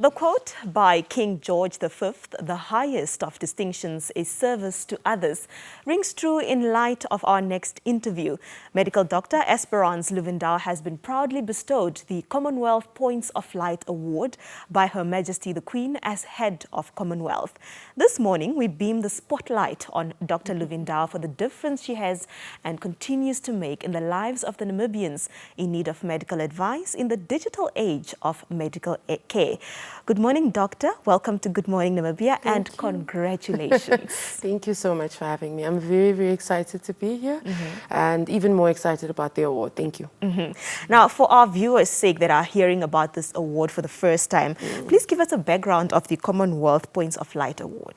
The quote by King George V, "The highest of distinctions is service to others," rings true in light of our next interview. Medical doctor Esperance Luvindao has been proudly bestowed the Commonwealth Points of Light Award by Her Majesty the Queen as head of Commonwealth. This morning, we beam the spotlight on Dr. Luvindao for the difference she has and continues to make in the lives of the Namibians in need of medical advice in the digital age of medical care. Good morning, Doctor. Welcome to Good Morning Namibia and congratulations. Thank you so much for having me. I'm very, very excited to be here and even more excited about the award. Thank you. Now, for our viewers' sake that are hearing about this award for the first time, please give us a background of the Commonwealth Points of Light Award.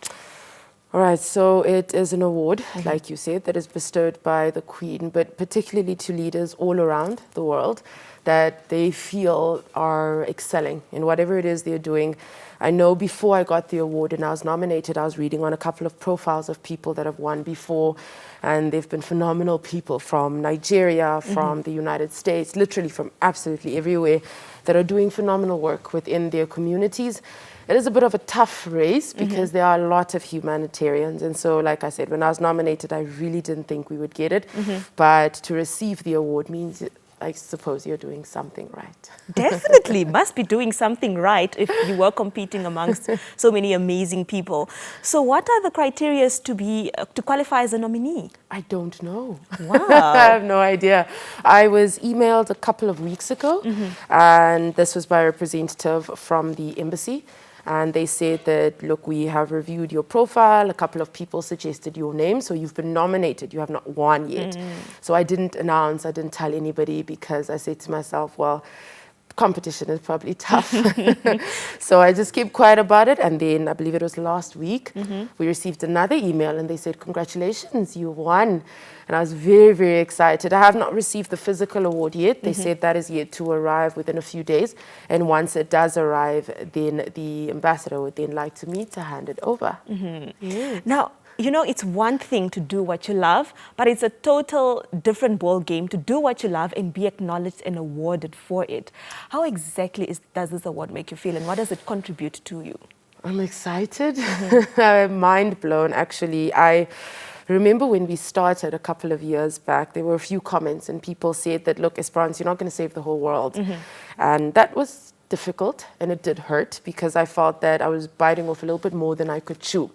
All right, so it is an award, like you said, that is bestowed by the Queen, but particularly to leaders all around the world that they feel are excelling in whatever it is they're doing. I know before I got the award and I was nominated, I was reading on a couple of profiles of people that have won before, and they've been phenomenal people from Nigeria, from the United States, literally from absolutely everywhere, that are doing phenomenal work within their communities. It is a bit of a tough race because there are a lot of humanitarians. And so, like I said, when I was nominated, I really didn't think we would get it. But to receive the award means, I suppose, you're doing something right. Definitely must be doing something right if you were competing amongst so many amazing people. So what are the criteria to qualify as a nominee? I don't know. Wow. I have no idea. I was emailed a couple of weeks ago, and this was by a representative from the embassy. And they said that, look, we have reviewed your profile. A couple of people suggested your name. So you've been nominated. You have not won yet. So I didn't announce. I didn't tell anybody because I said to myself, well, competition is probably tough. So I just kept quiet about it. And then I believe it was last week, we received another email and they said, congratulations, you won. And I was very, very excited. I have not received the physical award yet. They said that is yet to arrive within a few days. And once it does arrive, then the ambassador would then like to me to hand it over. Yes. Now, you know, it's one thing to do what you love, but it's a total different ball game to do what you love and be acknowledged and awarded for it. How exactly does this award make you feel, and what does it contribute to you? I'm excited. I'm mind blown, actually. I remember when we started a couple of years back, there were a few comments and people said that, look, Esperance, you're not going to save the whole world. And that was difficult and it did hurt because I felt that I was biting off a little bit more than I could chew.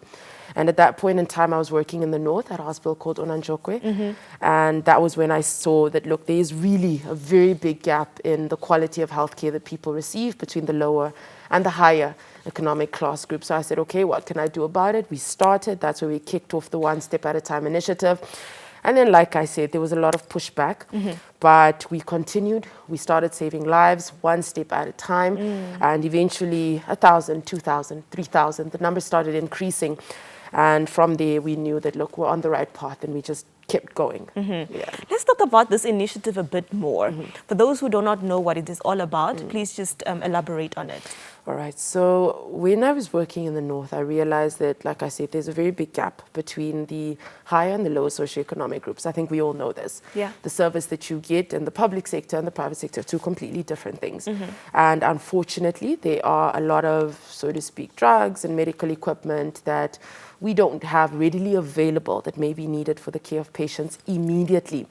And at that point in time, I was working in the north at a hospital called Onanjokwe. And that was when I saw that, look, there is really a very big gap in the quality of healthcare that people receive between the lower and the higher economic class group. So I said, okay, what can I do about it? We started. That's where we kicked off the One Step at a Time initiative. And then, like I said, there was a lot of pushback, but we continued. We started saving lives one step at a time. And eventually 1,000, 2,000, 3,000, the numbers started increasing. And from there, we knew that, look, we're on the right path, and we just kept going. Yeah. Let's talk about this initiative a bit more. For those who do not know what it is all about, please just elaborate on it. All right. So when I was working in the north, I realized that, like I said, there's a very big gap between the higher and the lower socioeconomic groups. I think we all know this. Yeah. The service that you get in the public sector and the private sector are two completely different things. And unfortunately, there are a lot of, so to speak, drugs and medical equipment that we don't have readily available that may be needed for the care of patients immediately.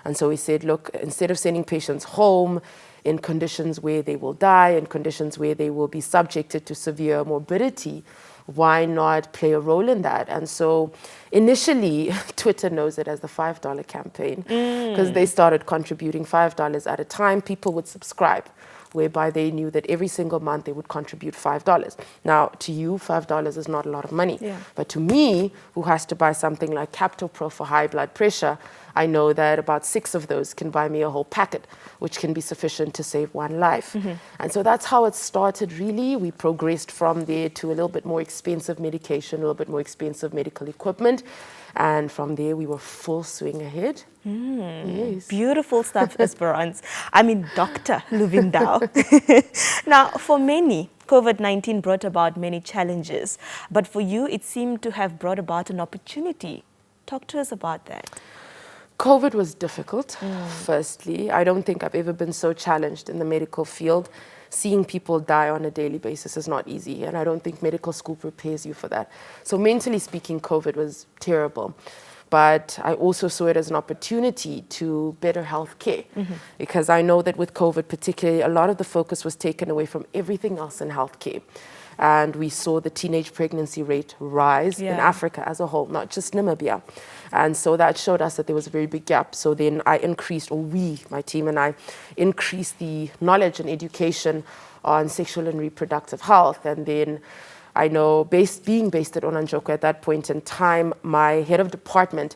And so we said, look, instead of sending patients home in conditions where they will die, in conditions where they will be subjected to severe morbidity, why not play a role in that? And so initially, Twitter knows it as the $5 campaign because they started contributing $5 at a time. People would subscribe, whereby they knew that every single month they would contribute $5. Now, to you, $5 is not a lot of money. But to me, who has to buy something like Captol Pro for high blood pressure, I know that about 6 of those can buy me a whole packet, which can be sufficient to save one life. And so that's how it started, really. We progressed from there to a little bit more expensive medication, a little bit more expensive medical equipment. And from there, we were full swing ahead. Yes. Beautiful stuff, Esperance. I mean, Dr. Luvindao. Now, for many, COVID-19 brought about many challenges. But for you, it seemed to have brought about an opportunity. Talk to us about that. COVID was difficult, firstly. I don't think I've ever been so challenged in the medical field. seeing people die on a daily basis is not easy, and I don't think medical school prepares you for that. So mentally speaking, COVID was terrible. But I also saw it as an opportunity to better healthcare, because I know that with COVID particularly, a lot of the focus was taken away from everything else in healthcare. And we saw the teenage pregnancy rate rise in Africa as a whole, not just Namibia. And so that showed us that there was a very big gap. So then I increased, or we, my team and I, increased the knowledge and education on sexual and reproductive health. And then I know, being based at Onanjoko at that point in time, my head of department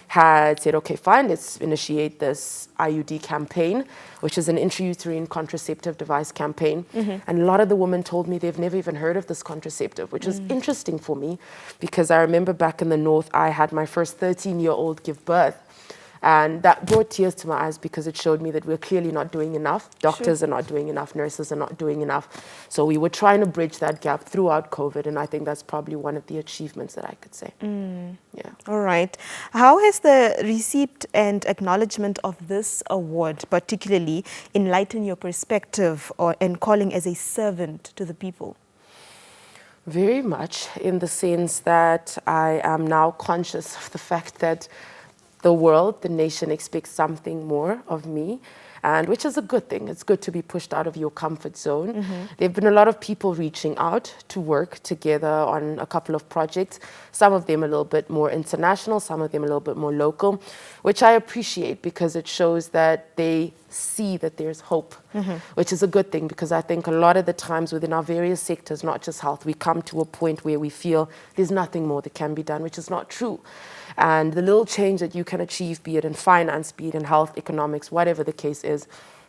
had said, okay, fine, let's initiate this IUD campaign, which is an intrauterine contraceptive device campaign. And a lot of the women told me they've never even heard of this contraceptive, which was interesting for me, because I remember back in the north, I had my first 13-year-old give birth. And that brought tears to my eyes, because it showed me that we're clearly not doing enough. Doctors are not doing enough. Nurses are not doing enough. So we were trying to bridge that gap throughout COVID. And I think that's probably one of the achievements that I could say. Yeah. All right. How has the receipt and acknowledgement of this award particularly enlightened your perspective and calling as a servant to the people? Very much, in the sense that I am now conscious of the fact that the world, the nation, expects something more of me, and which is a good thing. It's good to be pushed out of your comfort zone. There have been a lot of people reaching out to work together on a couple of projects, some of them a little bit more international, some of them a little bit more local, which I appreciate, because it shows that they see that there's hope, which is a good thing, because I think a lot of the times within our various sectors, not just health, we come to a point where we feel there's nothing more that can be done, which is not true. And the little change that you can achieve, be it in finance, be it in health, economics, whatever the case is,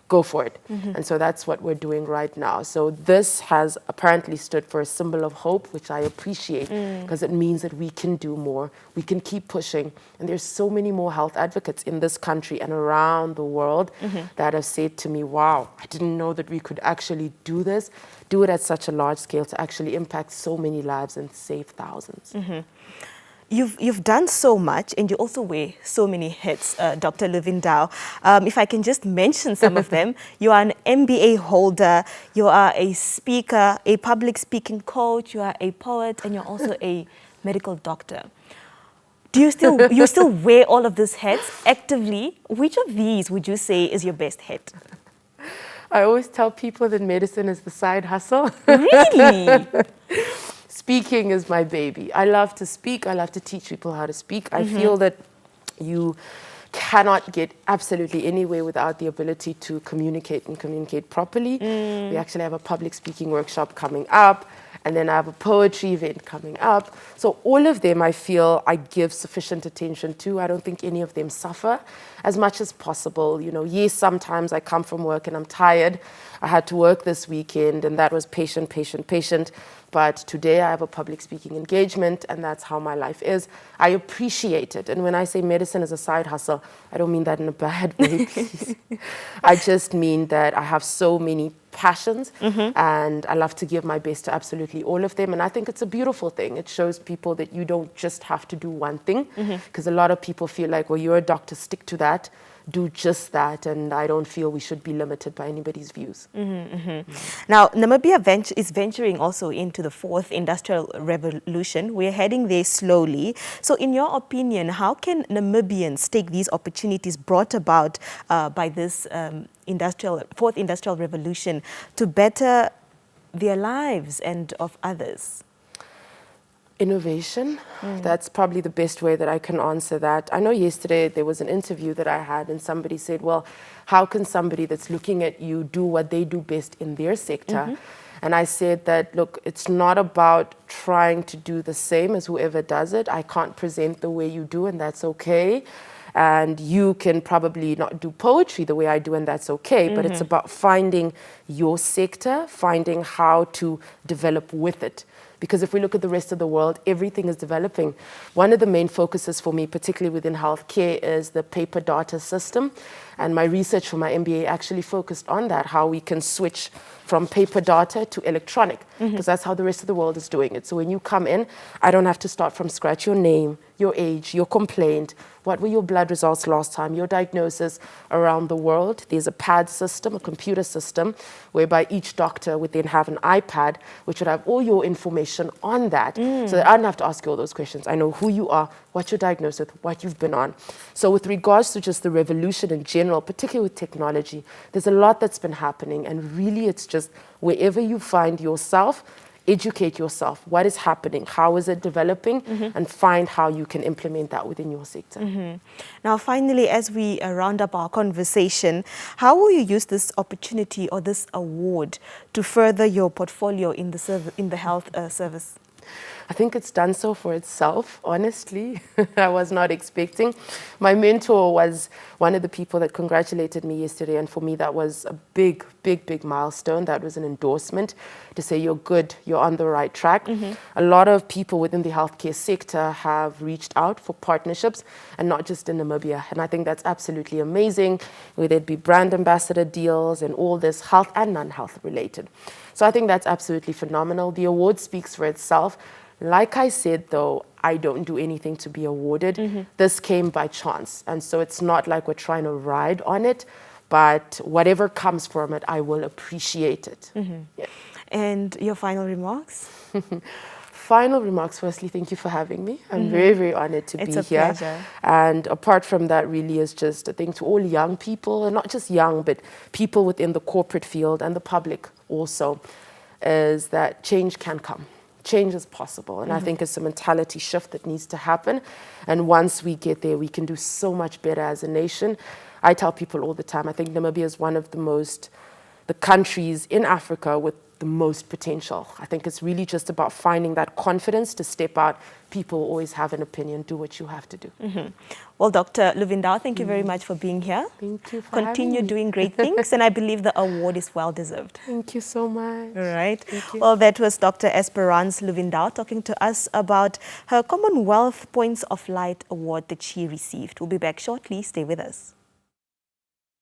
go for it. And so that's what we're doing right now. So this has apparently stood for a symbol of hope, which I appreciate, because it means that we can do more. We can keep pushing. And there's so many more health advocates in this country and around the world that have said to me, wow, I didn't know that we could actually do this, do it at such a large scale to actually impact so many lives and save thousands. You've done so much, and you also wear so many hats, Dr. Luvindao. If I can just mention some of them, you are an MBA holder, you are a speaker, a public speaking coach, you are a poet, and you're also a medical doctor. Do you still wear all of these hats actively? Which of these would you say is your best hat? I always tell people that medicine is the side hustle. Really? Speaking is my baby. I love to speak. I love to teach people how to speak. I feel that you cannot get absolutely anywhere without the ability to communicate and communicate properly. We actually have a public speaking workshop coming up, and then I have a poetry event coming up. So all of them I feel I give sufficient attention to. I don't think any of them suffer as much as possible. You know, yes, sometimes I come from work and I'm tired. I had to work this weekend, and that was patient. But today I have a public speaking engagement, and that's how my life is. I appreciate it. And when I say medicine is a side hustle, I don't mean that in a bad way, please. I just mean that I have so many passions, and I love to give my best to absolutely all of them. And I think it's a beautiful thing. It shows people that you don't just have to do one thing, because a lot of people feel like, well, you're a doctor, stick to that. Do just that, and I don't feel we should be limited by anybody's views. Now, Namibia is venturing also into the fourth industrial revolution. We're heading there slowly. So in your opinion, how can Namibians take these opportunities brought about by this fourth industrial revolution to better their lives and of others? Innovation, that's probably the best way that I can answer that. I know yesterday there was an interview that I had, and somebody said, well, how can somebody that's looking at you do what they do best in their sector? And I said that, look, it's not about trying to do the same as whoever does it. I can't present the way you do, and that's okay. And you can probably not do poetry the way I do, and that's okay. But it's about finding your sector, finding how to develop with it. Because if we look at the rest of the world, everything is developing. One of the main focuses for me, particularly within healthcare, is the paper data system. And my research for my MBA actually focused on that, how we can switch from paper data to electronic, because that's how the rest of the world is doing it. So when you come in, I don't have to start from scratch. Your name, your age, your complaint, what were your blood results last time, your diagnosis around the world. There's a PAD system, a computer system, whereby each doctor would then have an iPad, which would have all your information on that, so that I don't have to ask you all those questions. I know who you are, what you're diagnosed with, what you've been on. So with regards to just the revolution in general, particularly with technology, there's a lot that's been happening, and really it's just wherever you find yourself, educate yourself. What is happening? How is it developing? And find how you can implement that within your sector. Now, finally, as we round up our conversation, how will you use this opportunity or this award to further your portfolio in the health service? I think it's done so for itself, honestly. I was not expecting. My mentor was one of the people that congratulated me yesterday, and for me that was a big, big, big milestone. That was an endorsement to say you're good, you're on the right track. A lot of people within the healthcare sector have reached out for partnerships, and not just in Namibia. And I think that's absolutely amazing, whether it be brand ambassador deals and all this health and non-health related. So I think that's absolutely phenomenal. The award speaks for itself. Like I said, though, I don't do anything to be awarded. This came by chance. And so it's not like we're trying to ride on it, but whatever comes from it, I will appreciate it. Yeah. And your final remarks? Final remarks, firstly, thank you for having me. I'm very, very honored to be here. It's a pleasure. And apart from that, really is just a thing to all young people, and not just young, but people within the corporate field and the public also, is that change can come. Change is possible, and I think it's a mentality shift that needs to happen. And once we get there, we can do so much better as a nation. I tell people all the time, I think Namibia is one of the countries in Africa with the most potential. I think it's really just about finding that confidence to step out. People always have an opinion. Do what you have to do. Well, Dr. Luvindao, thank you very much for being here. Thank you for Continue having me. doing great things, and I believe the award is well deserved. Thank you so much. All right. Thank you. Well, that was Dr. Esperance Luvindao talking to us about her Commonwealth Points of Light Award that she received. We'll be back shortly. Stay with us.